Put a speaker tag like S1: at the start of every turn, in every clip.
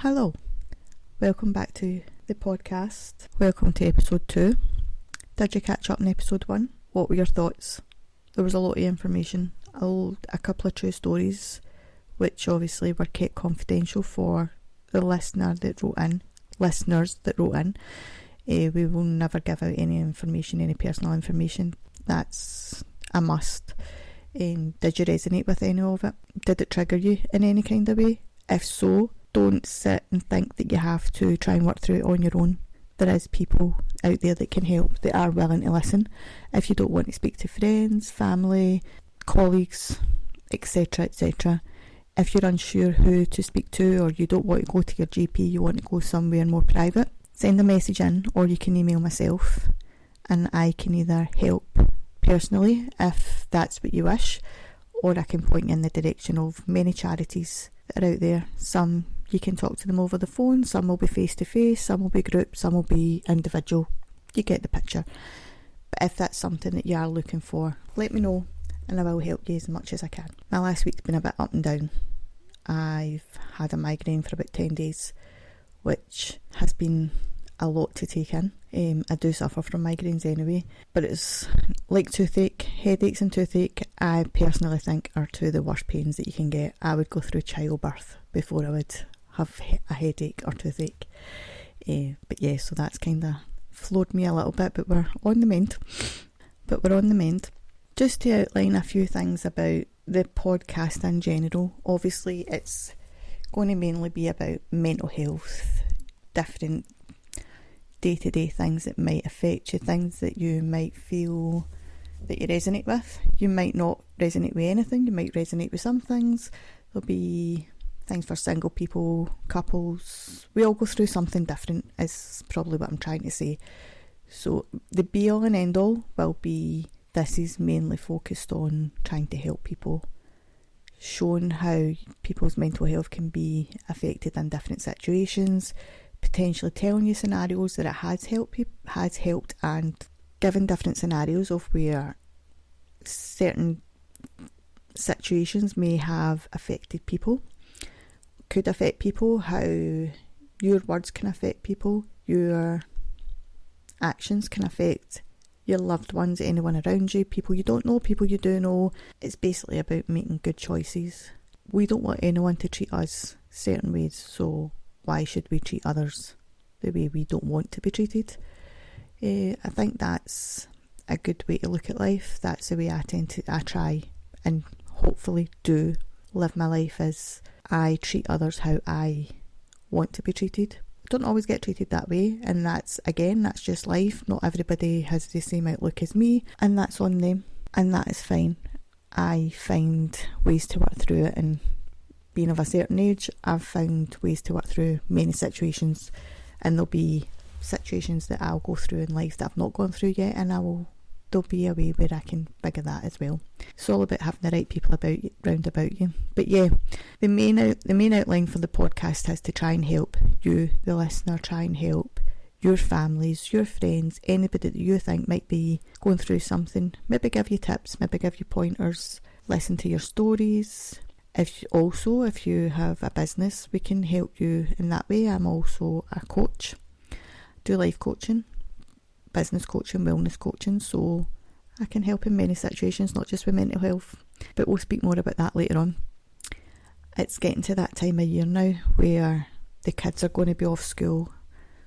S1: Hello, welcome back to the podcast. Welcome to episode 2. Did you catch up in episode 1? What were your thoughts? There was a lot of information, a couple of true stories, which obviously were kept confidential for the listeners that wrote in. We will never give out any information, any personal information. That's a must. Did you resonate with any of it? Did it trigger you in any kind of way? If so, don't sit and think that you have to try and work through it on your own. There is people out there that can help, that are willing to listen. If you don't want to speak to friends, family, colleagues, etc., if you're unsure who to speak to, or you don't want to go to your GP, you want to go somewhere more private, send a message in, or you can email myself and I can either help personally if that's what you wish, or I can point you in the direction of many charities that are out there. Some you can talk to them over the phone, some will be face to face, some will be group, some will be individual. You get the picture. But if that's something that you are looking for, let me know and I will help you as much as I can. My last week's been a bit up and down. I've had a migraine for about 10 days, which has been a lot to take in. I do suffer from migraines anyway, but it's like toothache. Headaches and toothache, I personally think, are two of the worst pains that you can get. I would go through childbirth before I would have a headache or toothache. But yeah, so that's kind of floored me a little bit, but we're on the mend. Just to outline a few things about the podcast in general, obviously it's going to mainly be about mental health, different day-to-day things that might affect you, things that you might feel that you resonate with. You might not resonate with anything, you might resonate with some things. There'll be things for single people, couples. We all go through something different, is probably what I'm trying to say. So the be-all and end-all will be, this is mainly focused on trying to help people, showing how people's mental health can be affected in different situations, potentially telling you scenarios that it has helped, and giving different scenarios of where certain situations may have affected people, could affect people, how your words can affect people, your actions can affect your loved ones, anyone around you, people you don't know, people you do know. It's basically about making good choices. We don't want anyone to treat us certain ways, so why should we treat others the way we don't want to be treated? I think that's a good way to look at life. That's the way I try and hopefully do live my life, as I treat others how I want to be treated. I don't always get treated that way, and that's just life. Not everybody has the same outlook as me, and that's on them, and that is fine. I find ways to work through it, and being of a certain age, I've found ways to work through many situations, and there'll be situations that I'll go through in life that I've not gone through yet, and there'll be a way where I can figure that as well. It's all about having the right people round about you. But yeah, the main outline for the podcast is to try and help you, the listener, try and help your families, your friends, anybody that you think might be going through something. Maybe give you tips, maybe give you pointers, listen to your stories. If you have a business, we can help you in that way. I'm also a coach, do life coaching, business coaching, wellness coaching, so I can help in many situations, not just with mental health, but we'll speak more about that later on. It's getting to that time of year now where the kids are going to be off school.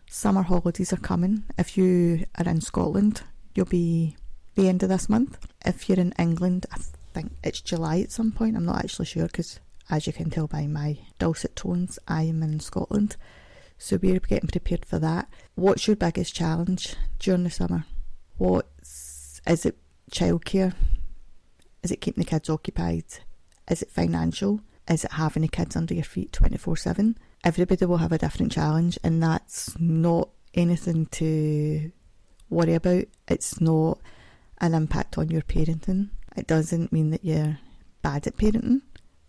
S1: Summer holidays are coming. If you are in Scotland, you'll be the end of this month. If you're in England, I think it's July at some point. I'm not actually sure, because as you can tell by my dulcet tones, I am in Scotland. So we're getting prepared for that. What's your biggest challenge during the summer? Is it childcare? Is it keeping the kids occupied? Is it financial? Is it having the kids under your feet 24/7? Everybody will have a different challenge, and that's not anything to worry about. It's not an impact on your parenting. It doesn't mean that you're bad at parenting.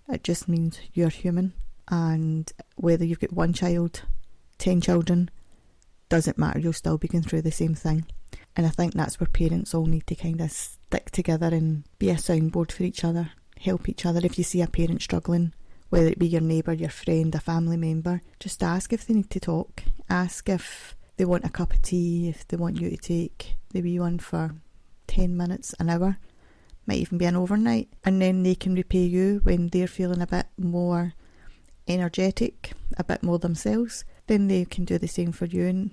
S1: It just means you're human, and whether you've got one child, 10 children, doesn't matter, you'll still be going through the same thing. And I think that's where parents all need to kind of stick together and be a soundboard for each other, help each other. If you see a parent struggling, whether it be your neighbour, your friend, a family member. Just ask if they need to talk. Ask if they want a cup of tea, if they want you to take the wee one for 10 minutes, an hour, might even be an overnight, and then they can repay you when they're feeling a bit more energetic, a bit more themselves. Then they can do the same for you, and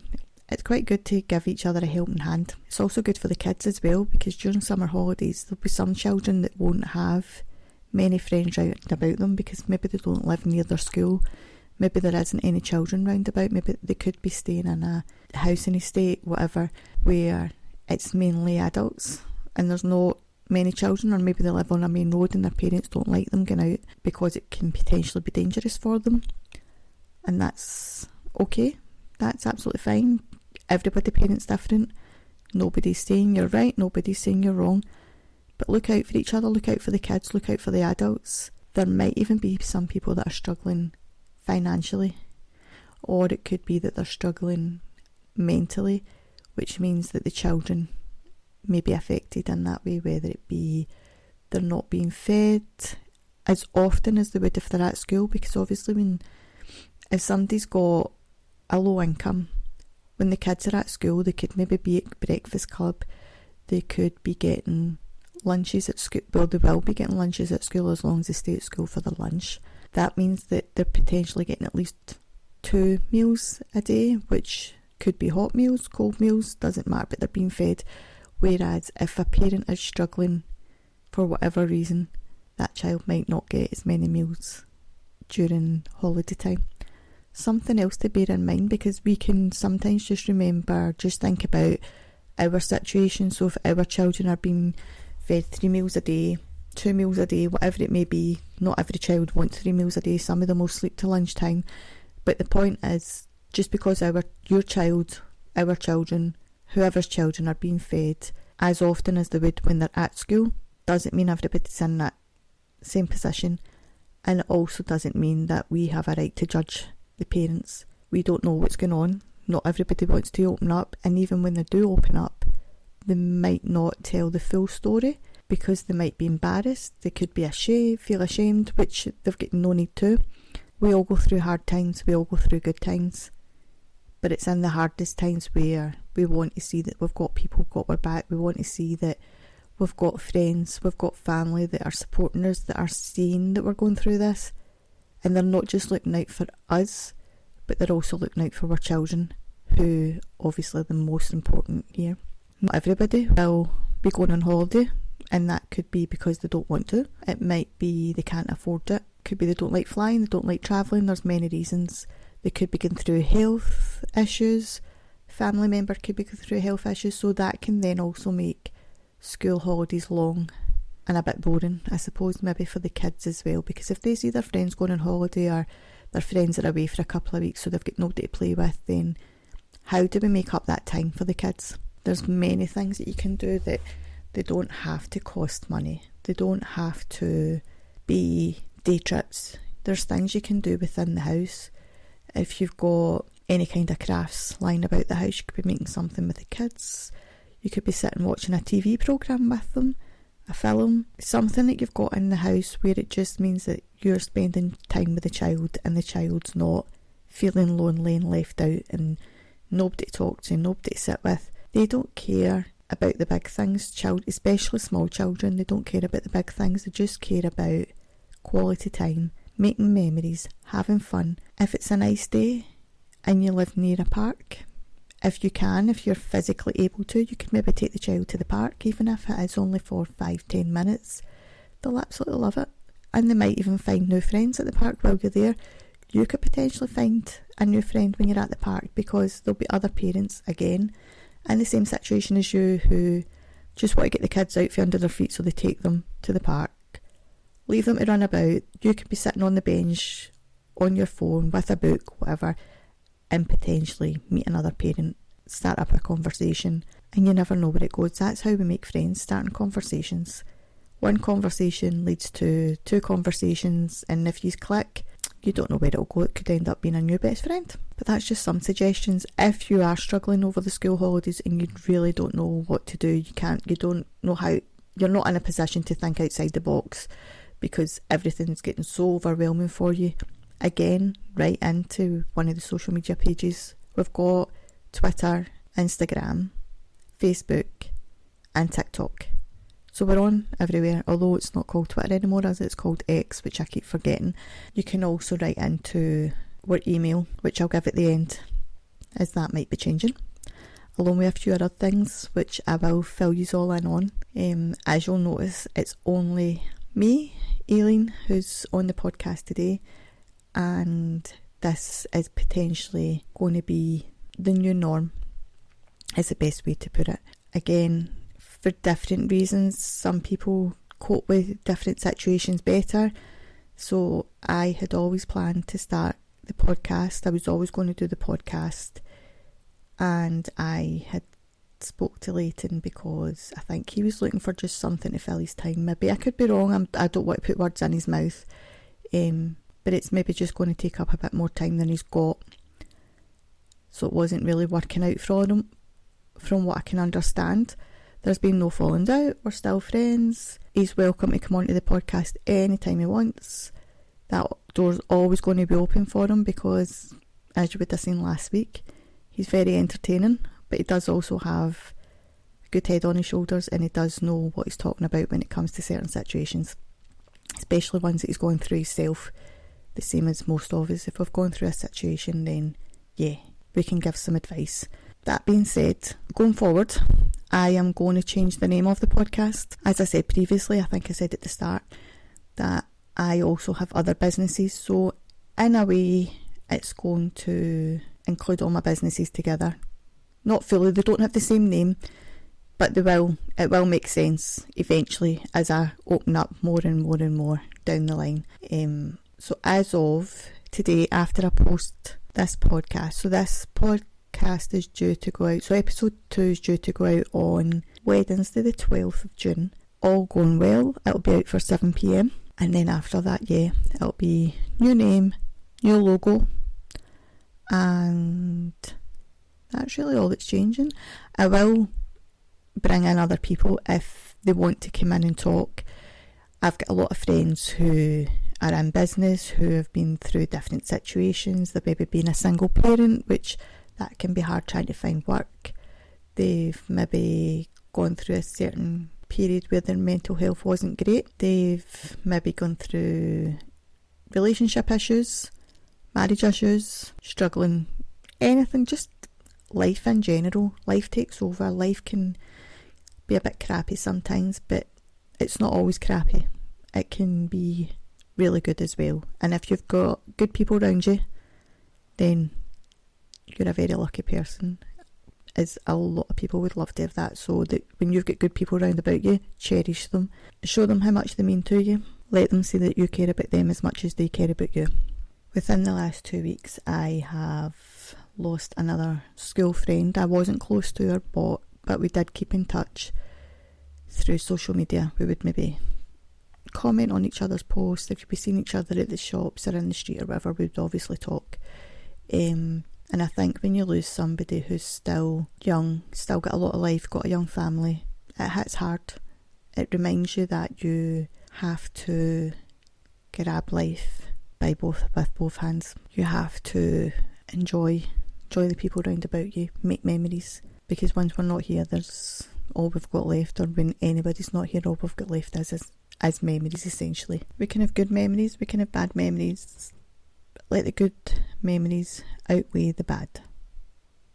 S1: it's quite good to give each other a helping hand. It's also good for the kids as well, because during summer holidays there'll be some children that won't have many friends out and about them because maybe they don't live near their school, maybe there isn't any children round about, maybe they could be staying in a housing estate, whatever, where it's mainly adults and there's not many children, or maybe they live on a main road and their parents don't like them going out because it can potentially be dangerous for them, and that's okay, that's absolutely fine. Everybody parents different, nobody's saying you're right, nobody's saying you're wrong, but look out for each other, look out for the kids, look out for the adults. There might even be some people that are struggling financially, or it could be that they're struggling mentally, which means that the children may be affected in that way, whether it be they're not being fed as often as they would if they're at school, because obviously if somebody's got a low income, when the kids are at school they could maybe be at breakfast club, they could be getting lunches at school, well they will be getting lunches at school as long as they stay at school for the lunch. That means that they're potentially getting at least 2 meals a day, which could be hot meals, cold meals, doesn't matter, but they're being fed. Whereas if a parent is struggling for whatever reason, that child might not get as many meals during holiday time. Something else to bear in mind, because we can sometimes just think about our situation. So if our children are being fed 3 meals a day, 2 meals a day, whatever it may be, not every child wants 3 meals a day, some of them will sleep till lunchtime, but the point is, just because your child, our children, whoever's children are being fed as often as they would when they're at school, doesn't mean everybody's in that same position, and it also doesn't mean that we have a right to judge the parents. We don't know what's going on, not everybody wants to open up, and even when they do open up, they might not tell the full story because they might be embarrassed, they could be feel ashamed, which they've got no need to. We all go through hard times, we all go through good times, but it's in the hardest times where we want to see that we've got people got our back, we want to see that we've got friends, we've got family that are supporting us, that are seeing that we're going through this, and they're not just looking out for us, but they're also looking out for our children, who obviously are the most important here. Not everybody will be going on holiday, and that could be because they don't want to. It might be they can't afford it. Could be they don't like flying, they don't like travelling, there's many reasons. They could be going through health issues, family member could be going through health issues, so that can then also make school holidays long and a bit boring, I suppose, maybe for the kids as well, because if they see their friends going on holiday or their friends are away for a couple of weeks so they've got nobody to play with, then how do we make up that time for the kids? There's many things that you can do that they don't have to cost money. They don't have to be day trips. There's things you can do within the house. If you've got any kind of crafts lying about the house, you could be making something with the kids. You could be sitting watching a TV programme with them, a film, something that you've got in the house where it just means that you're spending time with the child and the child's not feeling lonely and left out and nobody to talk to, nobody to sit with. They don't care about the big things, especially small children. They don't care about the big things, they just care about quality time, making memories, having fun. If it's a nice day and you live near a park, if you're physically able to, you could maybe take the child to the park, even if it is only for 5-10 minutes. They'll absolutely love it, and they might even find new friends at the park while you're there. You could potentially find a new friend when you're at the park, because there'll be other parents again in the same situation as you who just want to get the kids out from under their feet, so they take them to the park, leave them to run about. You could be sitting on the bench on your phone with a book, whatever, and potentially meet another parent, start up a conversation, and you never know where it goes. That's how we make friends, starting conversations. One conversation leads to 2 conversations, and if you click, you don't know where it'll go. It could end up being a new best friend. But that's just some suggestions. If you are struggling over the school holidays and you really don't know what to do, you don't know how, you're not in a position to think outside the box because everything's getting so overwhelming for you, again, write into one of the social media pages. We've got Twitter, Instagram, Facebook and TikTok. So we're on everywhere, although it's not called Twitter anymore, as it's called X, which I keep forgetting. You can also write into our email, which I'll give at the end, as that might be changing, along with a few other things, which I will fill you all in on. As you'll notice, it's only me, Aileen, who's on the podcast today, and this is potentially going to be the new norm, is the best way to put it. Again, for different reasons, some people cope with different situations better. So I had always planned to start the podcast. I was always going to do the podcast, and I had spoke to Leighton because I think he was looking for just something to fill his time. Maybe I could be wrong. I don't want to put words in his mouth, but it's maybe just going to take up a bit more time than he's got. So it wasn't really working out for him, from what I can understand. There's been no falling out. We're still friends. He's welcome to come onto the podcast anytime he wants. That door's always going to be open for him because, as you would have seen last week, he's very entertaining, but he does also have a good head on his shoulders, and he does know what he's talking about when it comes to certain situations, especially ones that he's going through himself, the same as most of us. If we've gone through a situation, then yeah, we can give some advice. That being said, going forward, I am going to change the name of the podcast. As I said previously, I think I said at the start, that I also have other businesses, so in a way it's going to include all my businesses together. Not fully, they don't have the same name, but it will make sense eventually as I open up more and more and more down the line. So as of today, after I post this podcast, so this podcast is due to go out, so episode 2 is due to go out on Wednesday the 12th of June. All going well, it'll be out for 7 p.m, and then after that, yeah, it'll be new name, new logo, and that's really all that's changing. I will bring in other people if they want to come in and talk. I've got a lot of friends who are in business, who have been through different situations. They've maybe been a single parent, which that can be hard trying to find work. They've maybe gone through a certain period where their mental health wasn't great. They've maybe gone through relationship issues, marriage issues, struggling, anything, just life in general. Life takes over. Life can be a bit crappy sometimes, but it's not always crappy. It can be really good as well. And if you've got good people around you, then you're a very lucky person, as a lot of people would love to have that. So that when you've got good people around about you, cherish them, show them how much they mean to you, let them see that you care about them as much as they care about you. Within the last 2 weeks, I have lost another school friend. I wasn't close to her, but we did keep in touch through social media. We would maybe comment on each other's posts. If we seen each other at the shops or in the street or whatever, we'd obviously talk. And I think when you lose somebody who's still young, still got a lot of life, got a young family, it hits hard. It reminds you that you have to grab life with both hands. You have to enjoy the people round about you, make memories, because once we're not here, there's all we've got left, or when anybody's not here, all we've got left is memories, essentially. We can have good memories, we can have bad memories. Let the good memories outweigh the bad.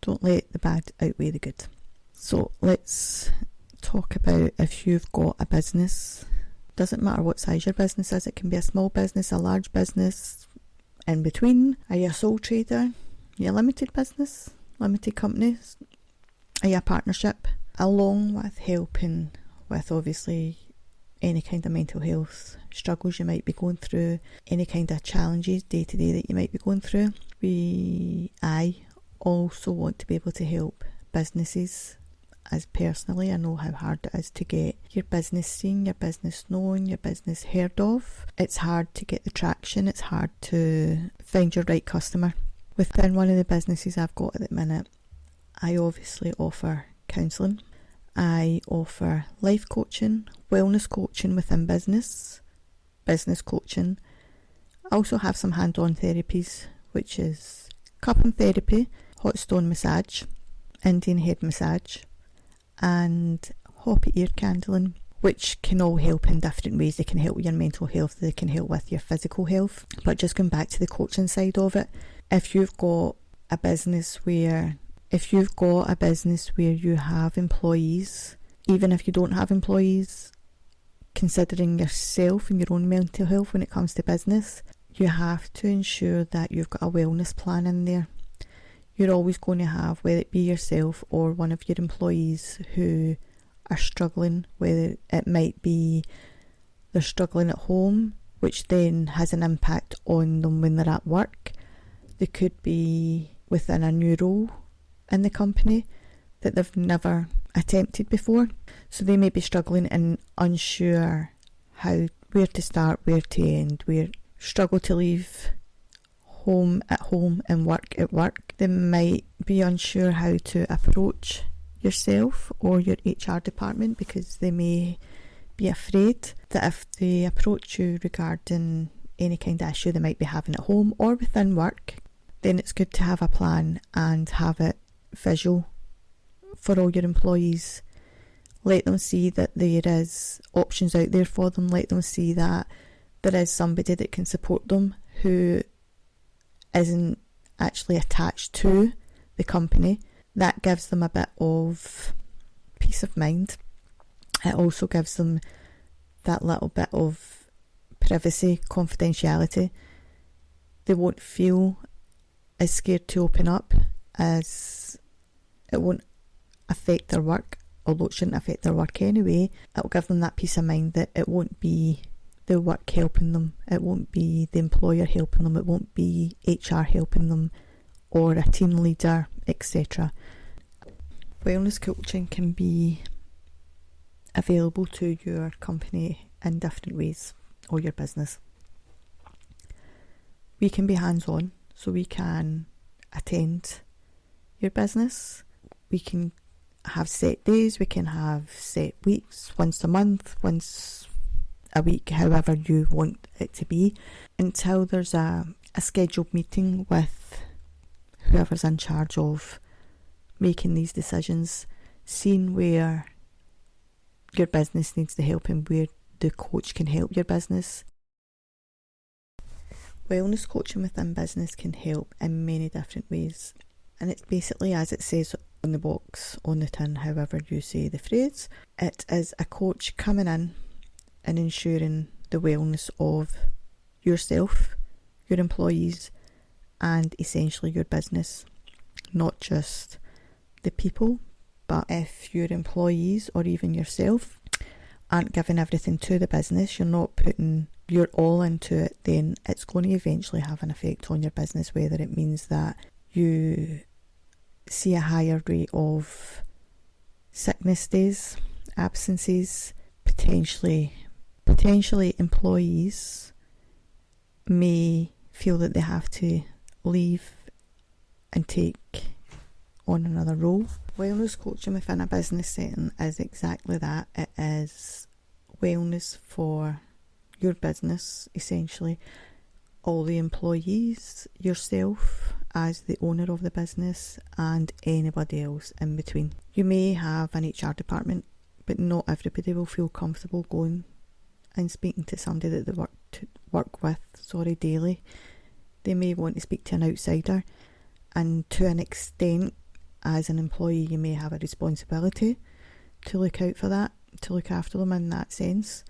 S1: Don't let the bad outweigh the good. So let's talk about if you've got a business. Doesn't matter what size your business is. It can be a small business, a large business, in between. Are you a sole trader? Are you a limited business, limited companies? Are you a partnership? Along with helping with obviously any kind of mental health struggles you might be going through, any kind of challenges day to day that you might be going through, I also want to be able to help businesses. As personally, I know how hard it is to get your business seen, your business known, your business heard of. It's hard to get the traction, it's hard to find your right customer. Within one of the businesses I've got at the minute, I obviously offer counselling. I offer life coaching, wellness coaching within business business coaching. I also have some hand-on therapies, which is cupping therapy, hot stone massage, Indian head massage, and hoppy ear candling, which can all help in different ways. They can help with your mental health, they can help with your physical health. But just going back to the coaching side of it, if you've got a business where you have employees, even if you don't have employees, considering yourself and your own mental health when it comes to business, you have to ensure that you've got a wellness plan in there. You're always going to have, whether it be yourself or one of your employees who are struggling, whether it might be they're struggling at home, which then has an impact on them when they're at work. They could be within a new role in the company that they've never attempted before. So they may be struggling and unsure where to start, where to end, struggle to leave home at home and work at work. They might be unsure how to approach yourself or your HR department, because they may be afraid that if they approach you regarding any kind of issue they might be having at home or within work, then it's good to have a plan and have it visual for all your employees. Let them see that there is options out there for them. Let them see that there is somebody that can support them who isn't actually attached to the company. That gives them a bit of peace of mind. It also gives them that little bit of privacy, confidentiality. They won't feel as scared to open up, as it won't affect their work, although it shouldn't affect their work anyway. It'll give them that peace of mind that it won't be the work helping them, it won't be the employer helping them, it won't be HR helping them or a team leader, etc. Wellness coaching can be available to your company in different ways, or your business. We can be hands-on, so we can attend your business. We can have set days, we can have set weeks, once a month, once a week, however you want it to be, until there's a scheduled meeting with whoever's in charge of making these decisions, seeing where your business needs the help and where the coach can help your business. Wellness coaching within business can help in many different ways, and it's basically, as it says on the box, on the tin, however you say the phrase, it is a coach coming in and ensuring the wellness of yourself, your employees, and essentially your business. Not just the people, but if your employees or even yourself aren't giving everything to the business, you're not putting your all into it, then it's going to eventually have an effect on your business, whether it means that you see a higher rate of sickness days, absences, potentially employees may feel that they have to leave and take on another role. Wellness coaching within a business setting is exactly that. It is wellness for your business, essentially. All the employees, yourself as the owner of the business, and anybody else in between. You may have an HR department, but not everybody will feel comfortable going and speaking to somebody that they work with daily. They may want to speak to an outsider, and to an extent, as an employee, you may have a responsibility to look out for that, to look after them in that sense,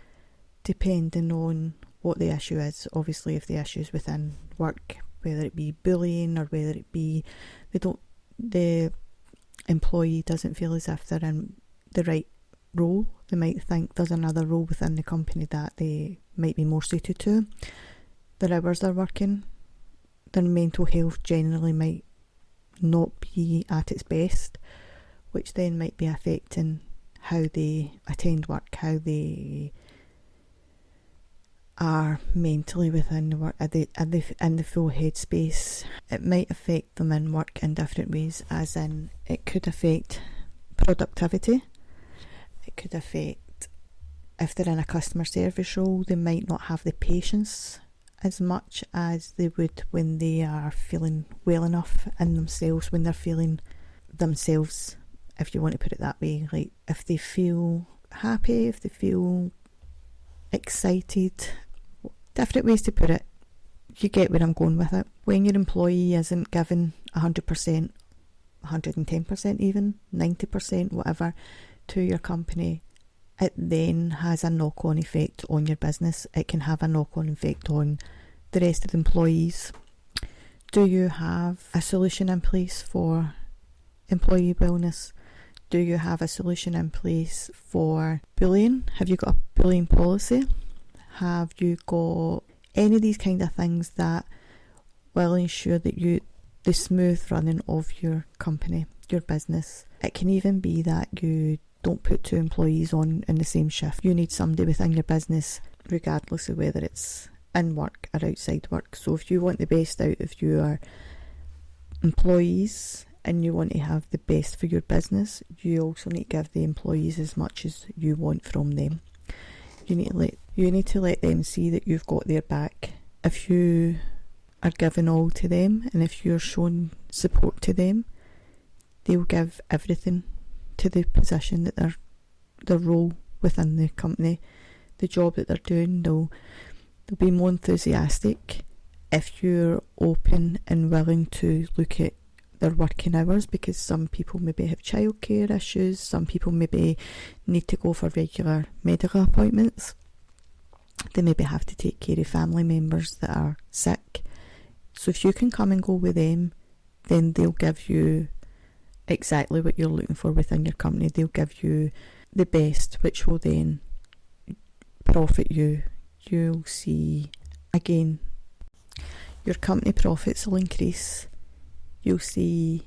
S1: depending on what the issue is. Obviously, if the issue is within work, whether it be bullying or whether it be the employee doesn't feel as if they're in the right role, they might think there's another role within the company that they might be more suited to. The hours they're working, their mental health generally might not be at its best, which then might be affecting how they attend work, how they are mentally within the work, in the full headspace. It might affect them in work in different ways, as in it could affect productivity, it could affect if they're in a customer service role, they might not have the patience as much as they would when they are feeling well enough in themselves, when they're feeling themselves, if you want to put it that way. Like, if they feel happy, if they feel excited, different ways to put it. You get where I'm going with it. When your employee isn't given 100%, 110% even, 90%, whatever, to your company, it then has a knock-on effect on your business. It can have a knock-on effect on the rest of the employees. Do you have a solution in place for employee wellness? Do you have a solution in place for bullying? Have you got a bullying policy? Have you got any of these kind of things that will ensure that the smooth running of your company, your business? It can even be that you don't put two employees on in the same shift. You need somebody within your business, regardless of whether it's in work or outside work. So if you want the best out of your employees and you want to have the best for your business, you also need to give the employees as much as you want from them. You need to let them see that you've got their back. If you are giving all to them and if you're showing support to them, they'll give everything to the position that their role within the company, the job that they're doing. They'll be more enthusiastic if you're open and willing to look at their working hours, because some people maybe have childcare issues, some people maybe need to go for regular medical appointments, they maybe have to take care of family members that are sick. So if you can come and go with them, then they'll give you exactly what you're looking for within your company. They'll give you the best, which will then profit you. You'll see, again, your company profits will increase. You'll see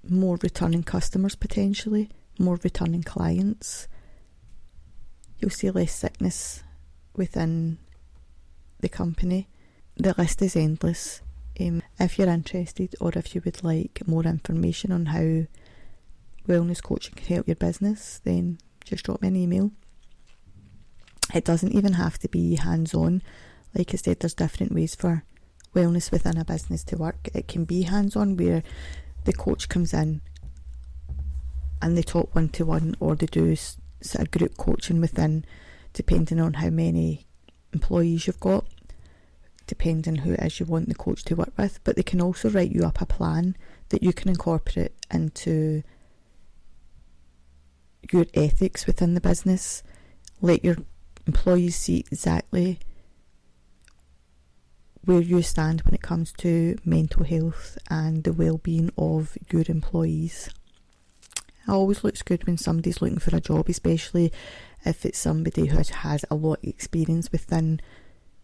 S1: more returning customers potentially, more returning clients. You'll see less sickness within the company. The list is endless. If you're interested, or if you would like more information on how wellness coaching can help your business, then just drop me an email. It doesn't even have to be hands-on. Like I said, there's different ways for wellness within a business to work. It can be hands-on, where the coach comes in and they talk one-to-one, or they do sort of group coaching within, depending on how many employees you've got, depending who it is you want the coach to work with. But they can also write you up a plan that you can incorporate into your ethics within the business. Let your employees see exactly where you stand when it comes to mental health and the well-being of your employees. It always looks good when somebody's looking for a job, especially if it's somebody who has a lot of experience within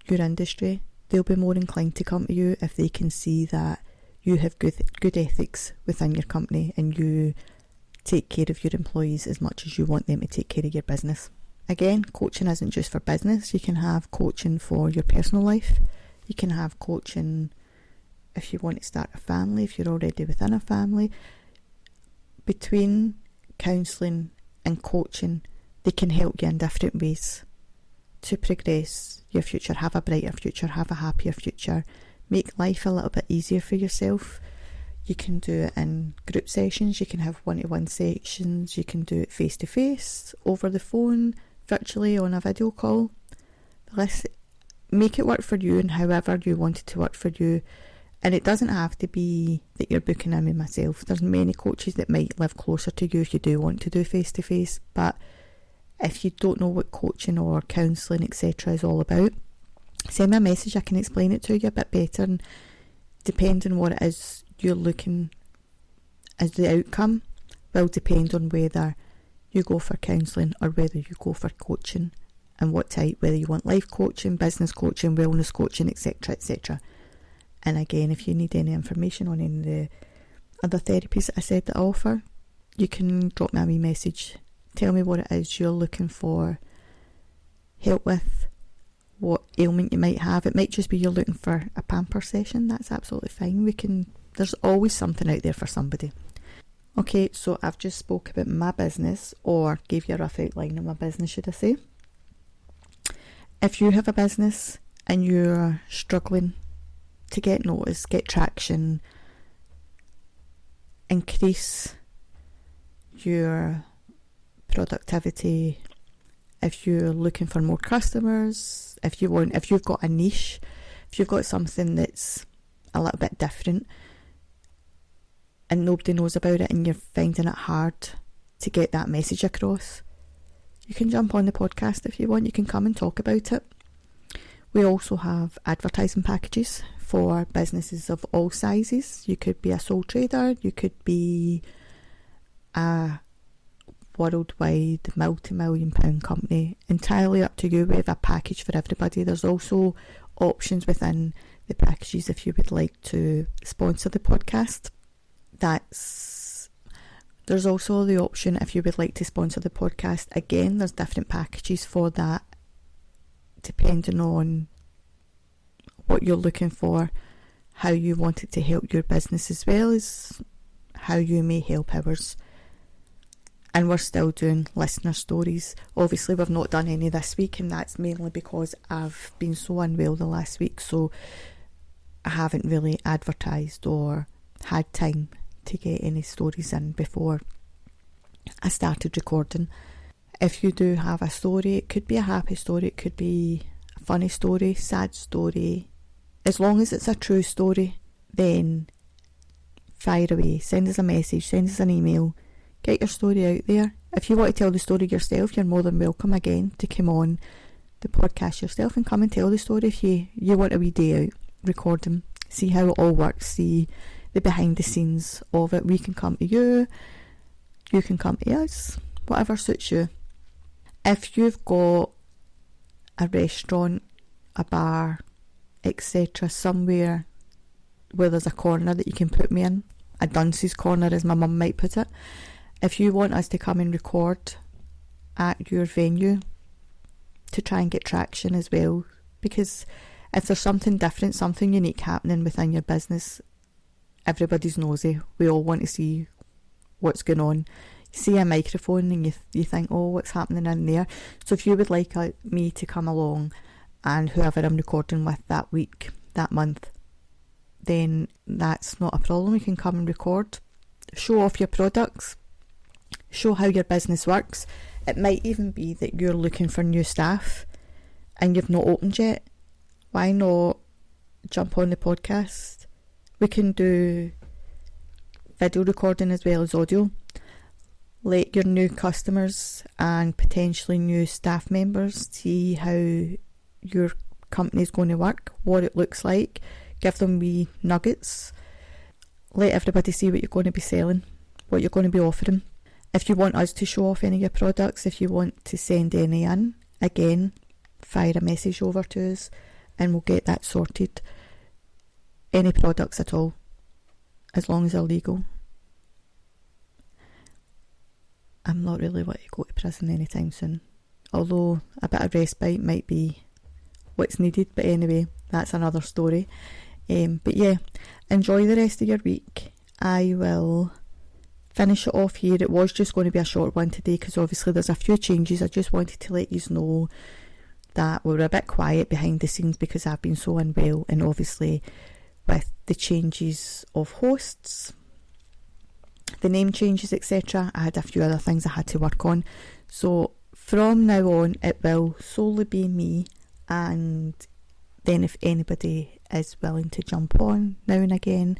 S1: your industry. They'll be more inclined to come to you if they can see that you have good ethics within your company and you take care of your employees as much as you want them to take care of your business. Again, coaching isn't just for business. You can have coaching for your personal life. You can have coaching if you want to start a family, if you're already within a family. Between counselling and coaching, they can help you in different ways to progress your future, have a brighter future, have a happier future, make life a little bit easier for yourself. You can do it in group sessions, you can have one-to-one sessions, you can do it face-to-face, over the phone, virtually on a video call. Make it work for you and however you want it to work for you. And it doesn't have to be that you're booking in with myself. There's many coaches that might live closer to you if you do want to do face-to-face. But if you don't know what coaching or counselling, etc. is all about, send me a message. I can explain it to you a bit better. And depending on what it is you're looking as the outcome, will depend on whether you go for counselling or whether you go for coaching, and what type, whether you want life coaching, business coaching, wellness coaching, etc., etc. And again, if you need any information on any of the other therapies that I said that I offer, you can drop me a wee message. Tell me what it is you're looking for help with, what ailment you might have. It might just be you're looking for a pamper session. That's absolutely fine. There's always something out there for somebody. Okay, so I've just spoke about my business, or gave you a rough outline of my business, should I say. If you have a business and you're struggling to get noticed, get traction, increase your productivity, if you're looking for more customers, if you've got a niche, if you've got something that's a little bit different and nobody knows about it and you're finding it hard to get that message across, you can jump on the podcast if you want. You can come and talk about it. We also have advertising packages for businesses of all sizes. You could be a sole trader, you could be a worldwide multi-million pound company, entirely up to you. We have a package for everybody. There's also options within the packages if you would like to sponsor the podcast. There's also the option if you would like to sponsor the podcast. Again, there's different packages for that depending on what you're looking for, how you want it to help your business, as well as how you may help ours. And we're still doing listener stories. Obviously, we've not done any this week, and that's mainly because I've been so unwell the last week, so I haven't really advertised or had time to get any stories in before I started recording. If you do have a story, it could be a happy story, it could be a funny story, sad story. As long as it's a true story, then fire away. Send us a message, send us an email. Get your story out there. If you want to tell the story yourself, you're more than welcome again to come on the podcast yourself and come and tell the story. If you want a wee day out, record them, see how it all works, see the behind the scenes of it. We can come to you, you can come to us, whatever suits you. If you've got a restaurant, a bar, etc., somewhere where there's a corner that you can put me in, a dunce's corner as my mum might put it, if you want us to come and record at your venue to try and get traction as well, because if there's something different, something unique happening within your business, everybody's nosy. We all want to see what's going on. You see a microphone and you think, oh, what's happening in there? So if you would like me to come along and whoever I'm recording with that week, that month, then that's not a problem. You can come and record, show off your products, show how your business works. It might even be that you're looking for new staff and you've not opened yet. Why not jump on the podcast? We can do video recording as well as audio. Let your new customers and potentially new staff members see how your company is going to work, what it looks like. Give them wee nuggets. Let everybody see what you're going to be selling, what you're going to be offering. If you want us to show off any of your products, if you want to send any in, again, fire a message over to us and we'll get that sorted. Any products at all, as long as they're legal. I'm not really wanting to go to prison anytime soon, although a bit of respite might be what's needed. But anyway, that's another story. But yeah, enjoy the rest of your week. I will finish it off here. It was just going to be a short one today because obviously there's a few changes. I just wanted to let you know that we were a bit quiet behind the scenes because I've been so unwell, and obviously with the changes of hosts, the name changes, etc., I had a few other things I had to work on. So from now on it will solely be me, and then if anybody is willing to jump on now and again,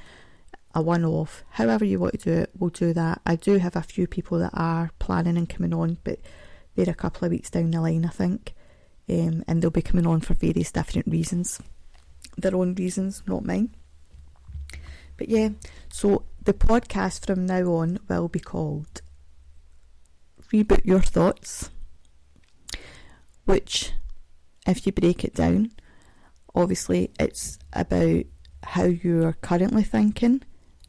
S1: a one-off, however you want to do it, we'll do that. I do have a few people that are planning and coming on, but they're a couple of weeks down the line, I think, and they'll be coming on for various different reasons, their own reasons, not mine. But yeah, so the podcast from now on will be called Reboot Your Thoughts, which, if you break it down, obviously it's about how you're currently thinking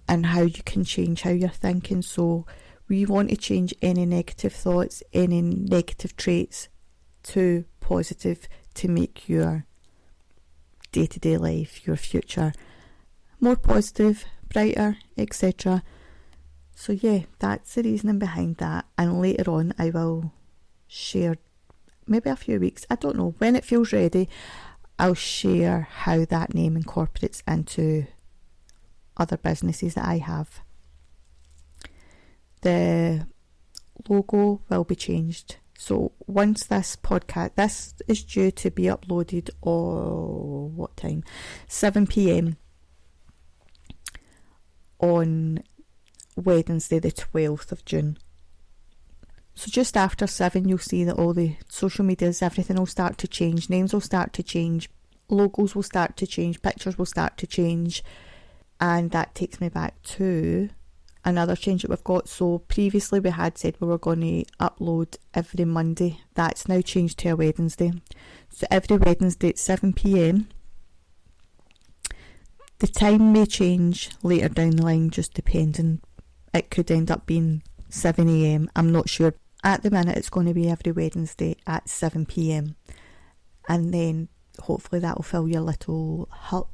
S1: and how you can change how you're thinking. So we want to change any negative thoughts, any negative traits to positive, to make your day-to-day life, your future, more positive, brighter, etc. So yeah, that's the reasoning behind that, and later on I will share, maybe a few weeks, I don't know, when it feels ready, I'll share how that name incorporates into other businesses that I have. The logo will be changed. So once this is due to be uploaded, what time? 7 p.m. on Wednesday the 12th of June. So just after 7 you'll see that all the social medias, everything will start to change, names will start to change, logos will start to change, pictures will start to change, and that takes me back to another change that we've got. So previously we had said we were going to upload every Monday. That's now changed to a Wednesday. So every Wednesday at 7 p.m. The time may change later down the line, just depending. It could end up being 7 a.m. I'm not sure. At the minute it's going to be every Wednesday at 7 p.m. And then hopefully that will fill your little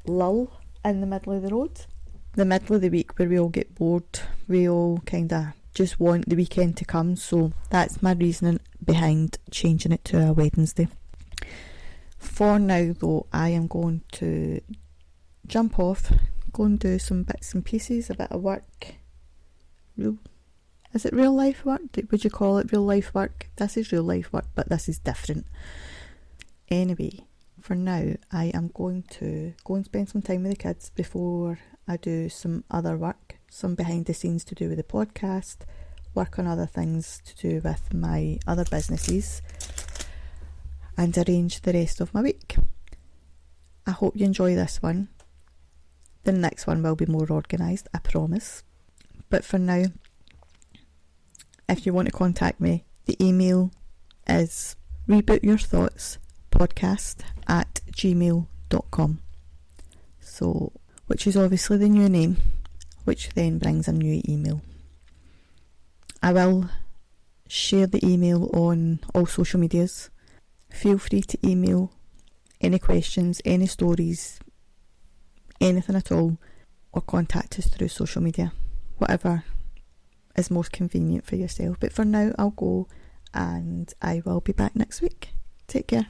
S1: lull in the middle of the road. The middle of the week where we all get bored, we all kind of just want the weekend to come. So that's my reasoning behind changing it to a Wednesday. For now though, I am going to jump off, go and do some bits and pieces, a bit of work. Is it real life work? Would you call it real life work? This is real life work, but this is different. Anyway, for now, I am going to go and spend some time with the kids before I do some other work, some behind the scenes to do with the podcast, work on other things to do with my other businesses, and arrange the rest of my week. I hope you enjoy this one. The next one will be more organised, I promise. But for now, if you want to contact me, the email is rebootyourthoughtspodcast@gmail.com. So, which is obviously the new name, which then brings a new email. I will share the email on all social medias. Feel free to email any questions, any stories, anything at all, or contact us through social media, whatever is most convenient for yourself. But for now, I'll go, and I will be back next week. Take care.